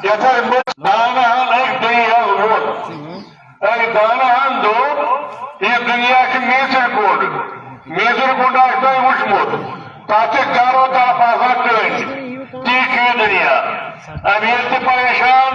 Yeter bu danahan ek dünya olur. Ek danahan doğ, ye dünya ki mezir kod. Mezir koda işte uçmur. Tahtı karo da fazla köyün. Tiki dünya. Amir de parişan,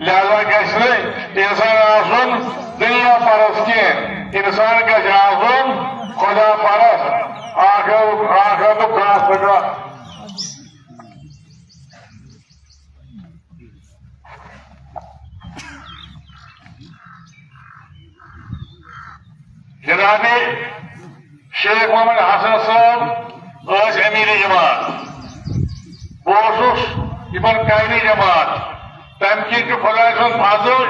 لہذا گژھِ انسان آسُن دنیا پرست کینٛہہ انسان گژھِ آسُن خدا پرست آخرتُک خاص فکر جناب شیخ محمد حسن صاحب ٲسۍ أمیٖرِ جماعت بہٕ اوسُس یِمن قٲیدِ جماعت تم کی خدا سن فضل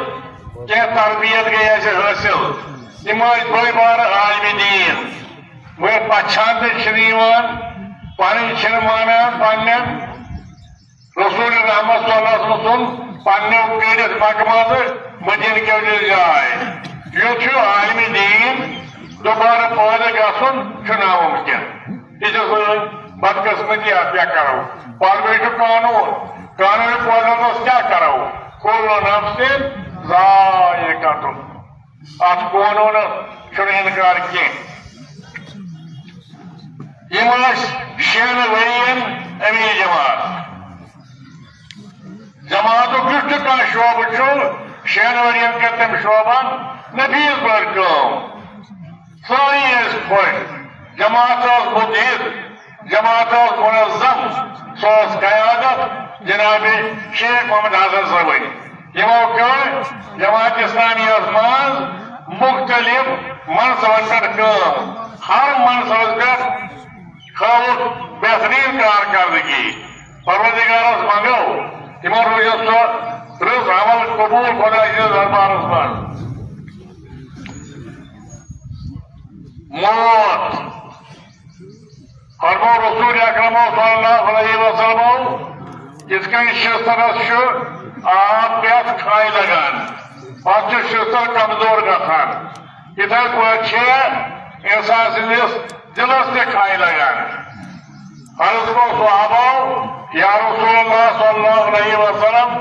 کیا تربیت گئی ایسے حاصل یم بڑی بار عالم دین وہ پچھان تشریوان پانی مانان پنن رسول رحمت صلی اللہ علیہ وسلم پنو پیڑت مقامات مدین کے جائے یہ عالم دین دوبارہ پودے گھن ممکن یہ بدقسمتی کیا کرو پارلیمنٹ قانون پودس کیا کرو کل نفس ذائقۃ ات قانون انکار کی شین ورین امی جماعت جماعت کس شعبہ شین ورین کر تم شعبان نفیس بڑھ کام ساری خوش جماعت مدیر جماعت منظم سوس قیادت جناب شیخ محمد حسن صاحب یمو کر جماعت اسلامی من مختلف منصبن پہ کام ہر منصبس پہ خاص بہترین کارکردگی پروردگارس منگو تمو روز سو رز عمل قبول خدا دربارس من موت فرمو رسول اکرم صلی اللہ علیہ وسلم اس کا شسترس آپ پیس کھائی لگان پتہ شستر کمزور گھان اتھے پہ انسان سندس دلس تہ کھائی لگان عرض کو صحابہ یا رسول اللہ صلی اللہ علیہ وسلم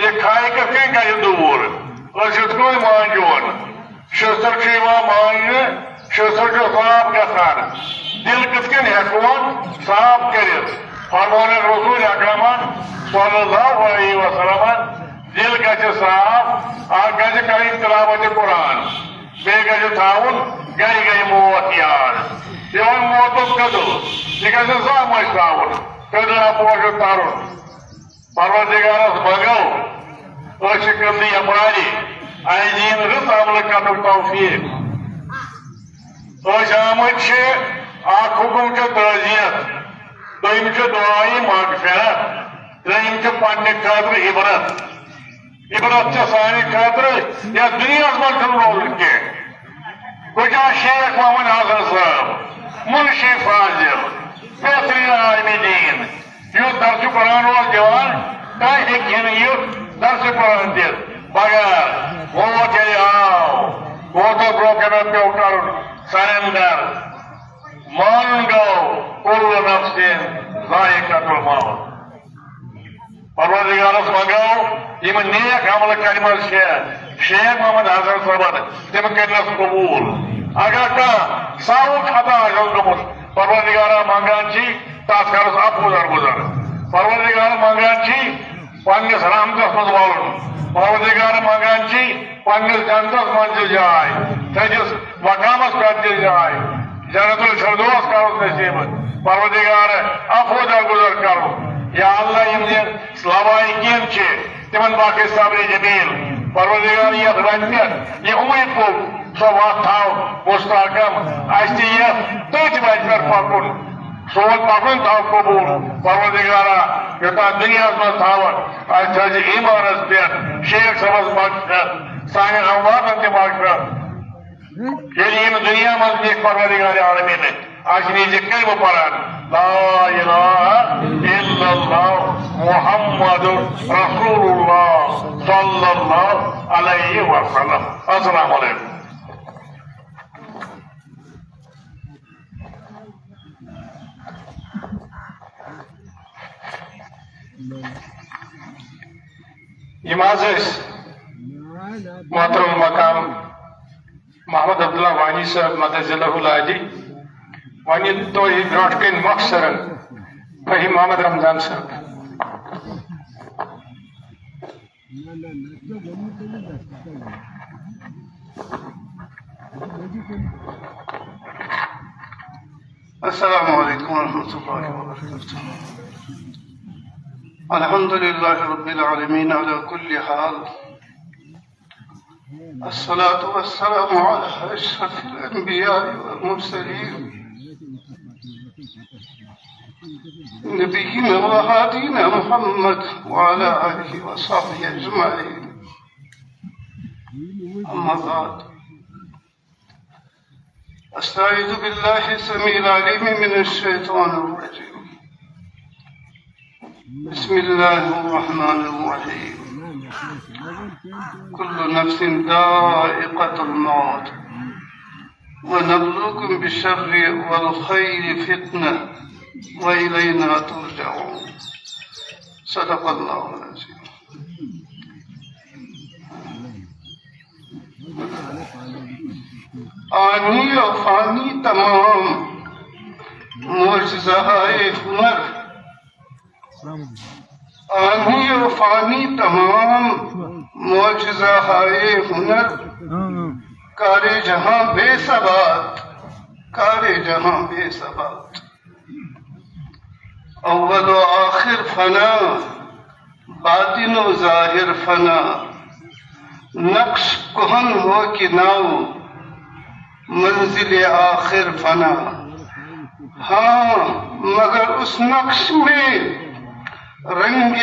یہ کھائی کت کر دور کت مانجون شستر ماننے شستر صاف گھان دل کت ہیکون صاف کرت فرمان رسول اکرم صلی اللہ علیہ وسلم دل گھِ صاف اکھ گژھِ کرٕنۍ تلاوت قرآن بیٚیہِ گژھِ تھاوُن گرِ گرِ موت یاد یِوان موتُک کٔدٕل یہِ گژھِ زانٛہہ مٔشۍ تھاوُن کٔدٕلہ پوشہِ ترُن پروردگارس منگو أسۍ چھِ کٔدلہِ یپارِ اَسہِ دِیِن رٕژ عملہٕ کرنُک توفیٖق أسۍ آمٕتۍ چھِ اکھ حُکم چھُ تعزیت دوٚیِم چھُ دُعایہِ مغفرت ترٛیٚیِم چھُ پننہِ خٲطرٕ عبرت عبرت چھِ سانہِ خٲطرٕ یتھ دُنیاہس منٛز چھُنہٕ روزُن کینٛہہ کُجا شیخ محمد حسن صٲب منشی فاضل بہتریٖن عالمِ دیٖن یُتھ درسہِ قرآن اوس دِوان کانٛہہ ہیٚکہِ نہٕ یُتھ درسہِ قرآن دِتھ مگر موت ییٚلہِ آو موتس برٛونٛہہ کَنہِ پیوٚو کرُن سرینڈر مانُن گوٚو کُلُّ نفسٍ ذائقۃ الموت پروردگارس منگو یم نیک عمل کرمژ شیخ محمد حسن صٲبن تم کرنس قبول اگر کانٛہہ ساوُک خطا آسٮ۪س گوٚمُت پروردگارا منگان چھی تتھ کرس عفو درگزر پروردگار منگان چھی پننس رحمتس منٛز ولُن پروردگار منگان چھی پننس جنتس منٛز دِ جاے تھٔدِس مقامس پٮ۪ٹھ دِ جاے جنت الفردوس کرُس نصیب پروردگار عفو درگزر کرو یا اللہ یم لوائقین چھ تمن باقی صبر جمیل پروردگار یتھ رنگ یہ امید کو سو وقت تھو مستحکم اس تہ یہ تٔتھۍ وتہِ پٮ۪ٹھ پکُن سون پکن تھا قبول پروردگارا یوتا دنیا من تھاون اچھا ایمانس پہ شیخ صاحب بخش سانہ امواتن تہ بخش یل دنیا من دیکھ پروردگار عالمین اچھنی کلمہ پران لا الہ الا اللہ محمد رسول اللہ صلی اللہ علیہ وسلم. السلام علیکم. یماز محترم المقام محمد عبداللہ وانی صاحب مدد ذلہ العالی وانی تو ہی برونٹ کن مخصرن فہیم محمد رمضان صاحب. السلام علیکم ورحمۃ اللہ وبرکاتہ. الحمد للہ رب العالمین علی کل حال. الصلاة والسلام على أشرف الأنبياء والمرسلين نبينا وهادينا محمد وعلى آله وصحبه أجمعين. أما بعد أستعيذ بالله السميع العليم من الشيطان الرجيم. بسم الله الرحمن الرحيم. كل نفس ذائقة الموت ونبلوكم بالشر والخير فتنة وإلينا ترجعون. صدق الله العظيم. آنی و فانی تمام معجزہائے ہنر، آنی و فانی تمام معجزہائے ہنر، کار جہاں بے ثبات، کار جہاں بے ثبات. اول و آخر فنا، باطن و ظاہر فنا، نقش کہن ہو کہ ناؤ، منزل آخر فنا. ہاں مگر اس نقش میں رنگ